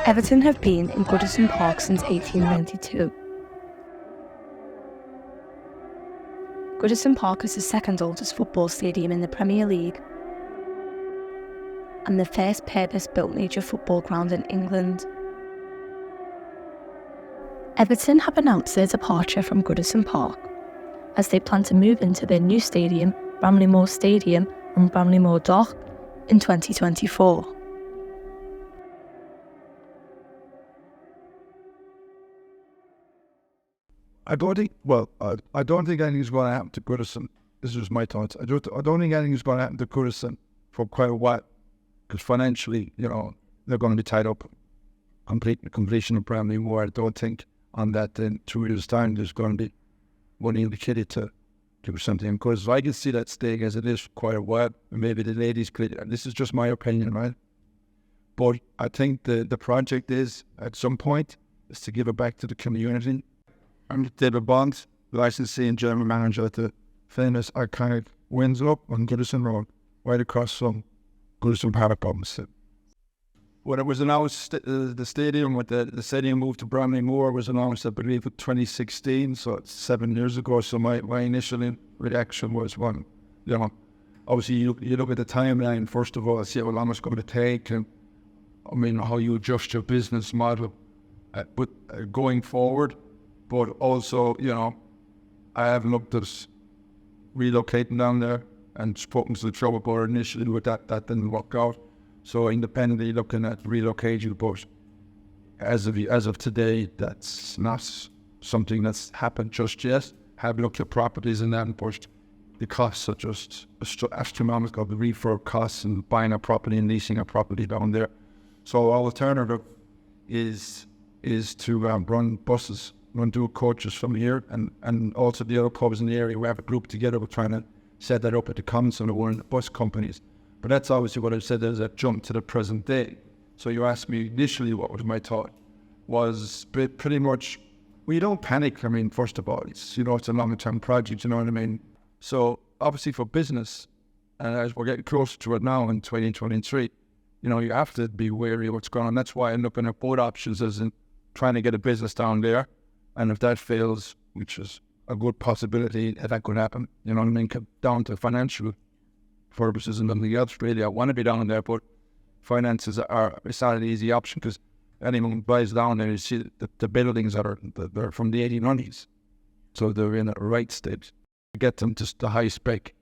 Everton have been in Goodison Park since 1892. Goodison Park is the second oldest football stadium in the Premier League and the first purpose-built major football ground in England. Everton have announced their departure from Goodison Park as they plan to move into their new stadium, Bramley-Moore Stadium on Bramley-Moore Dock, in 2024. I don't think anything's going to happen to Goodison. This is my thoughts. I don't think anything's going to happen to Goodison for quite a while, because financially, they're going to be tied up. Completion of Bramley Moore. I don't think on that in 2 years' time there's going to be money in the kitty to do something. Because I can see that staying as it is for quite a while. And maybe the ladies could. And this is just my opinion, right? But I think the project is at some point is to give it back to the community. And David Bond, the licensee and general manager at the famous iconic Windsor on Goodison Road, right across from Goodison Park. When it was announced, the stadium, with the stadium moved to Bramley Moore was announced, I believe, in 2016, so it's 7 years ago. So my initial reaction was one, obviously you look at the timeline, first of all, see how long it's going to take, and how you adjust your business model, but going forward. But also, I have looked at relocating down there and spoken to the trouble board initially with that didn't work out. So independently looking at relocating, but as of today, that's not something that's happened just yet. Have looked at properties and that, but the costs are just astronomical, the refurb costs and buying a property and leasing a property down there. So our alternative is to run buses, run dual coaches from here, and also the other pubs in the area. We have a group together. We're trying to set that up at the council, and we're in the bus companies. But that's obviously what I said as a jump to the present day. So you asked me initially what was my thought. Was pretty much, well, you don't panic. First of all, it's a long-term project, you know what I mean? So obviously for business, and as we're getting closer to it now in 2023, you have to be wary of what's going on. That's why I'm looking at both options, as in trying to get a business down there. And if that fails, which is a good possibility that could happen, down to financial purposes and nothing else really. I want to be down there, but finances it's not an easy option, because anyone who buys down there, you see that the buildings they're from the 1890s, so they're in a right state. To get them just the high spec,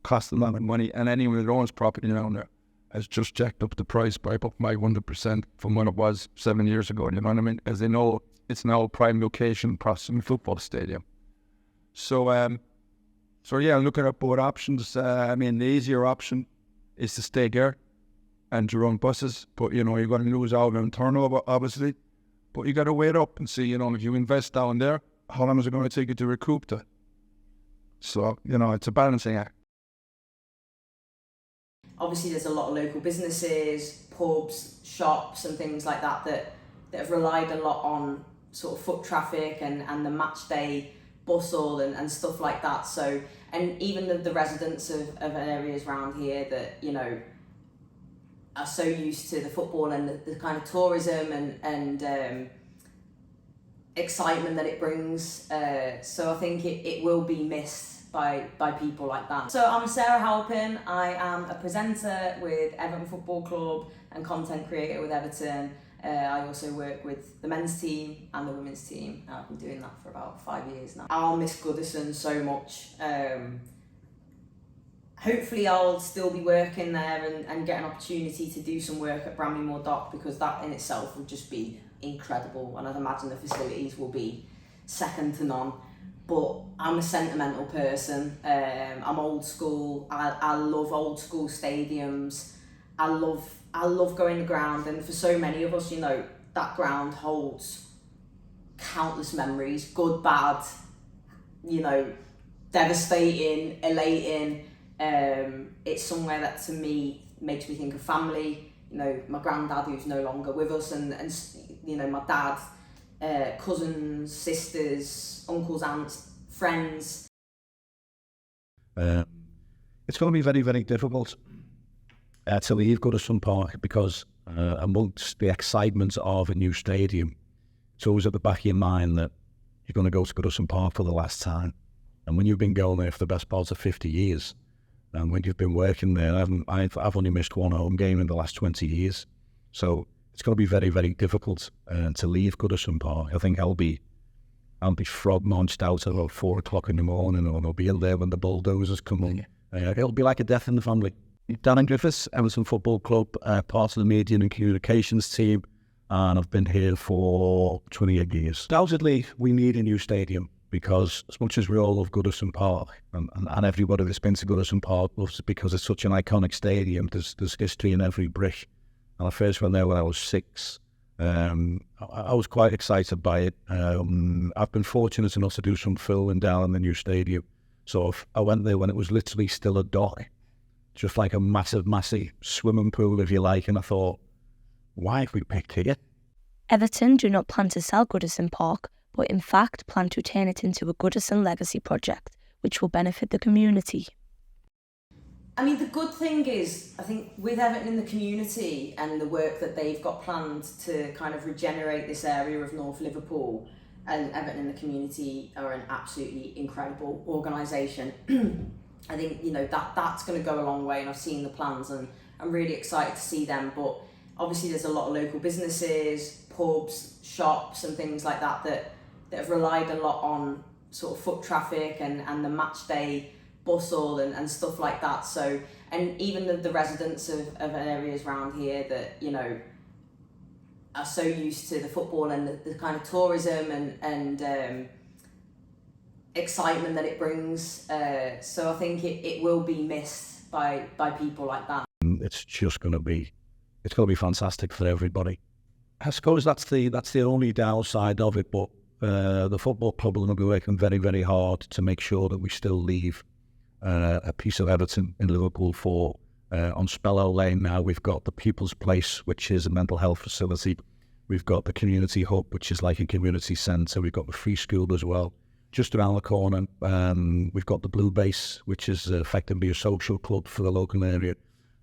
cost a lot of money, and anyone who owns property down there has just jacked up the price by about 500% from what it was 7 years ago. You know what I mean? As they know, it's now a prime location across from the football stadium. So yeah, I'm looking at both options. The easier option is to stay there and to run buses, but you're going to lose out on turnover, obviously. But you got to wait up and see, if you invest down there, how long is it going to take you to recoup that? So, it's a balancing act. Obviously, there's a lot of local businesses, pubs, shops, and things like that have relied a lot on sort of foot traffic and the match day bustle and stuff like that. So, and even the residents of areas around here that, are so used to the football and the kind of tourism and excitement that it brings. So I think it will be missed by people like that. So I'm Sarah Halpin. I am a presenter with Everton Football Club and content creator with Everton. I also work with the men's team and the women's team. I've been doing that for about 5 years now. I'll miss Goodison so much. Hopefully I'll still be working there and get an opportunity to do some work at Bramley Moore Dock, because that in itself would just be incredible, and I'd imagine the facilities will be second to none. But I'm a sentimental person. I'm old school. I love old school stadiums. I love going to the ground, and for so many of us, that ground holds countless memories, good, bad, devastating, elating. It's somewhere that to me makes me think of family. My granddad, who's no longer with us, and my dad, cousins, sisters, uncles, aunts, friends. It's going to be very, very difficult to leave Goodison Park because amongst the excitement of a new stadium, it's always at the back of your mind that you're going to go to Goodison Park for the last time. And when you've been going there for the best part of 50 years, and when you've been working there, I've only missed one home game in the last 20 years. So it's going to be very, very difficult to leave Goodison Park. I think I'll be frog launched out at about 4 o'clock in the morning, or I'll be in there when the bulldozers come in. It'll be like a death in the family. Darren Griffiths, Everton Football Club, part of the media and communications team, and I've been here for 28 years. Undoubtedly, we need a new stadium because as much as we all love Goodison Park, and everybody that's been to Goodison Park loves it because it's such an iconic stadium, there's history in every brick. And I first went there when I was 6. I was quite excited by it. I've been fortunate enough to do some filming down in the new stadium. So I went there when it was literally still a dock, just like a massive, massive swimming pool, if you like. And I thought, why have we picked here? Everton do not plan to sell Goodison Park, but in fact plan to turn it into a Goodison legacy project, which will benefit the community. I mean, the good thing is, I think with Everton in the community and the work that they've got planned to kind of regenerate this area of North Liverpool, and Everton in the community are an absolutely incredible organisation. I think, you know, that's going to go a long way, and I've seen the plans and I'm really excited to see them. But obviously there's a lot of local businesses, pubs, shops and things like that have relied a lot on sort of foot traffic and the match day bustle and stuff like that. So, and even the residents of areas around here that, you know, are so used to the football and the kind of tourism and excitement that it brings. So I think it will be missed by people like that. It's just going to be, fantastic for everybody. I suppose that's the only downside of it, but the football club are going to be working very, very hard to make sure that we still leave a piece of Everton in Liverpool for. On Spellow Lane now, we've got the People's Place, which is a mental health facility. We've got the Community Hub, which is like a community centre. We've got the Free School as well. Just around the corner, we've got the Blue Base, which is effectively a social club for the local area.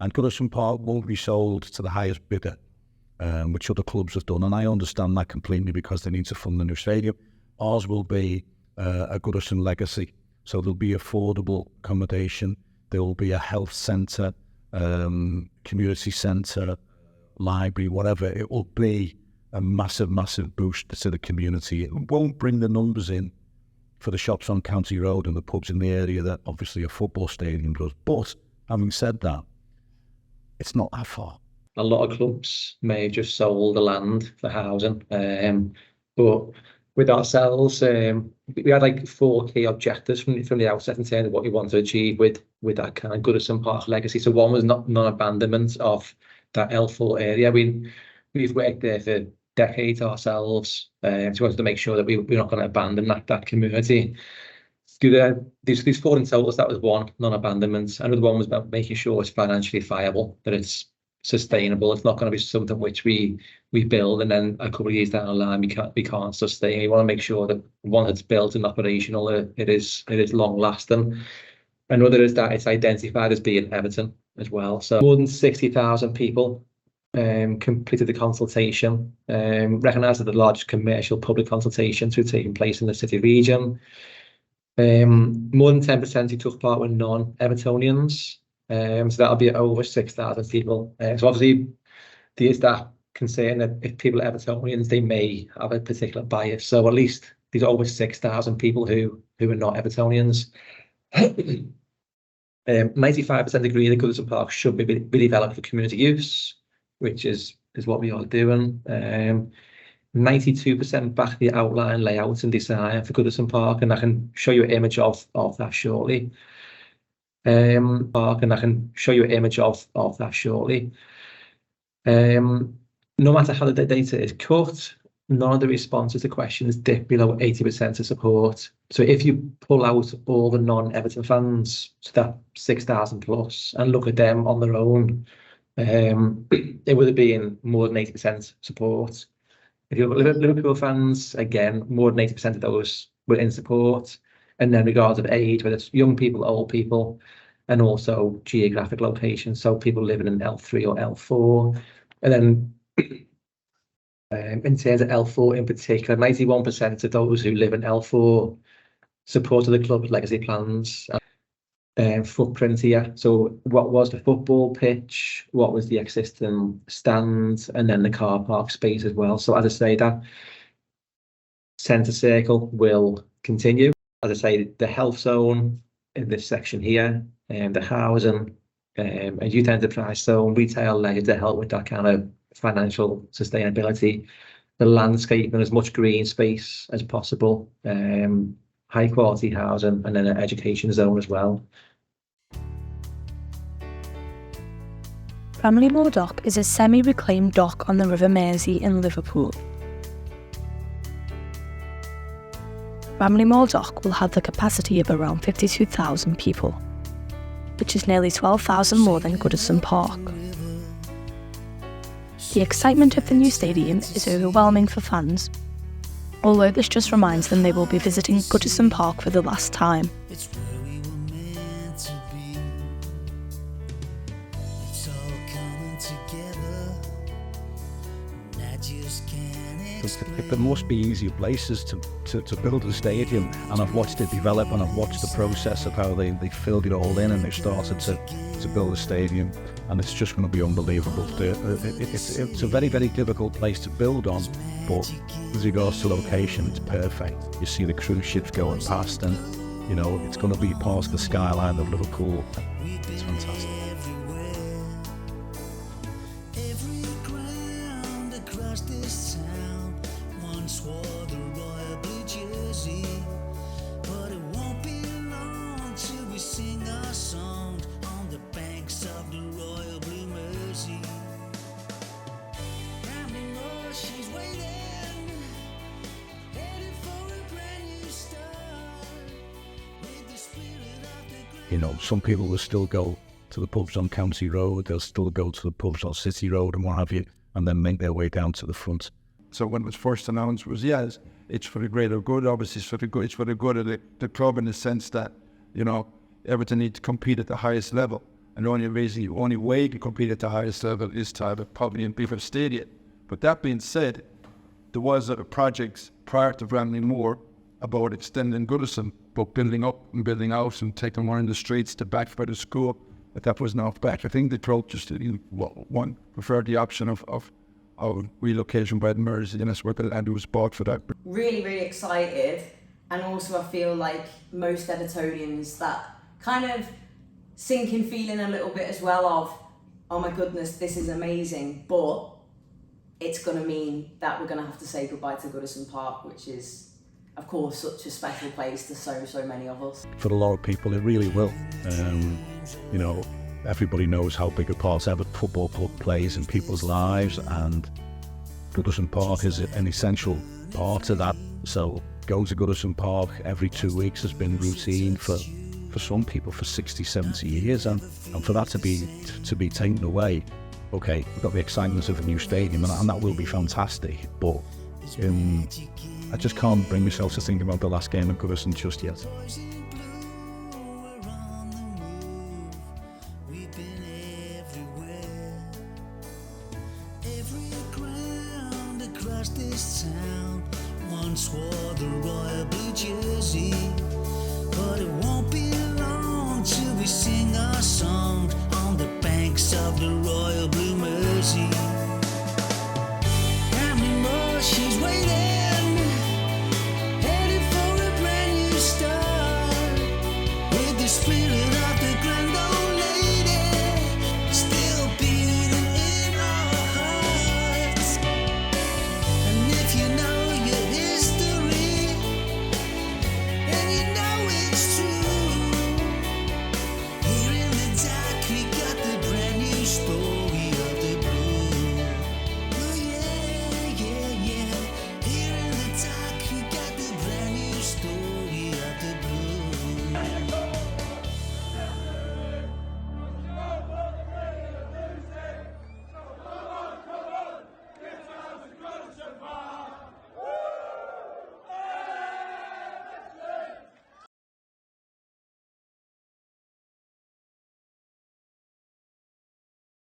And Goodison Park won't be sold to the highest bidder, which other clubs have done. And I understand that completely because they need to fund the new stadium. Ours will be a Goodison legacy. So there'll be affordable accommodation. There will be a health centre, community centre, library, whatever. It will be a massive, massive boost to the community. It won't bring the numbers in for the shops on County Road and the pubs in the area that obviously a football stadium does. But having said that, it's not that far. A lot of clubs may have just sold the land for housing, but with ourselves, we had like 4 key objectives from the outset in terms of what we want to achieve with that kind of Goodison Park legacy. So one was non-abandonment of that L4 area. We've worked there for decades ourselves, so we wanted to make sure that we're not going to abandon that community. These 4 in total, that was one, non-abandonment. Another one was about making sure it's financially viable, that it's sustainable. It's not going to be something which we build and then a couple of years down the line we can't sustain. We want to make sure that once it's built and operational, it is long lasting. Another is that it's identified as being Everton as well. So more than 60,000 people completed the consultation, recognised as the largest commercial public consultations were taking place in the city region. More than 10% who took part were non-Evertonians. So that'll be over 6,000 people. So obviously there is that concern that if people are Evertonians, they may have a particular bias. So at least there's over 6,000 people who are not Evertonians. 95% agree that Goodison Park should be developed for community use, which is what we are doing. 92% back the outline, layout and design for Goodison Park, and I can show you an image of that shortly. No matter how the data is cut, none of the responses to questions dip below 80% of support. So if you pull out all the non-Everton fans, so that 6,000 plus, and look at them on their own, it would have been more than 80% support. If you look at Liverpool fans, again, more than 80% of those were in support. And then regardless of age, whether it's young people, old people, and also geographic location. So people living in L3 or L4. And then in terms of L4 in particular, 91% of those who live in L4 supported the club's legacy plans and footprint here. So what was the football pitch? What was the existing stand? And then the car park space as well. So as I say, that centre circle will continue. As I say, the health zone in this section here, and the housing, a youth enterprise zone, retail leisure to help with that kind of financial sustainability, the landscape and as much green space as possible, high quality housing, and then an education zone as well. Bramley-Moore Dock is a semi-reclaimed dock on the River Mersey in Liverpool. Bramley-Moore Dock will have the capacity of around 52,000 people, which is nearly 12,000 more than Goodison Park. The excitement of the new stadium is overwhelming for fans, although this just reminds them they will be visiting Goodison Park for the last time. There must be easier places to build a stadium, and I've watched it develop, and I've watched the process of how they filled it all in and they started to build a stadium, and it's just going to be unbelievable. It's a very, very difficult place to build on, but with regards to location, it's perfect. You see the cruise ships going past, and you know it's going to be part of the skyline of Liverpool. It's fantastic. You know, some people will still go to the pubs on County Road, they'll still go to the pubs on City Road and what have you, and then make their way down to the front. So when it was first announced was, yes, it's for the greater good, obviously it's for the good of the club, in the sense that, you know, everything needs to compete at the highest level. And the only way to compete at the highest level is to have a probably in Beaver Stadium. But that being said, there was a project prior to Bramley-Moore about extending Goodison, but building up and building out and taking more in the streets to back for the school. But that was not back. I think the club just one preferred the option of relocation by the Mersey, and that's where the land was bought for that. Really, really excited, and also I feel like most Evertonians, that kind of sinking feeling a little bit as well of, oh my goodness, this is amazing, but it's going to mean that we're going to have to say goodbye to Goodison Park, which is, of course, such a special place to so many of us. For a lot of people, it really will. You know, everybody knows how big a part Everton Football Club plays in people's lives, and Goodison Park is an essential part of that. So going to Goodison Park every 2 weeks has been routine for some people for 60, 70 years, and for that to be taken away, okay, we've got the excitement of a new stadium, and that will be fantastic, but I just can't bring myself to think about the last game at Goodison just yet. This town once wore the royal blue jersey, but it won't be long till we sing our song.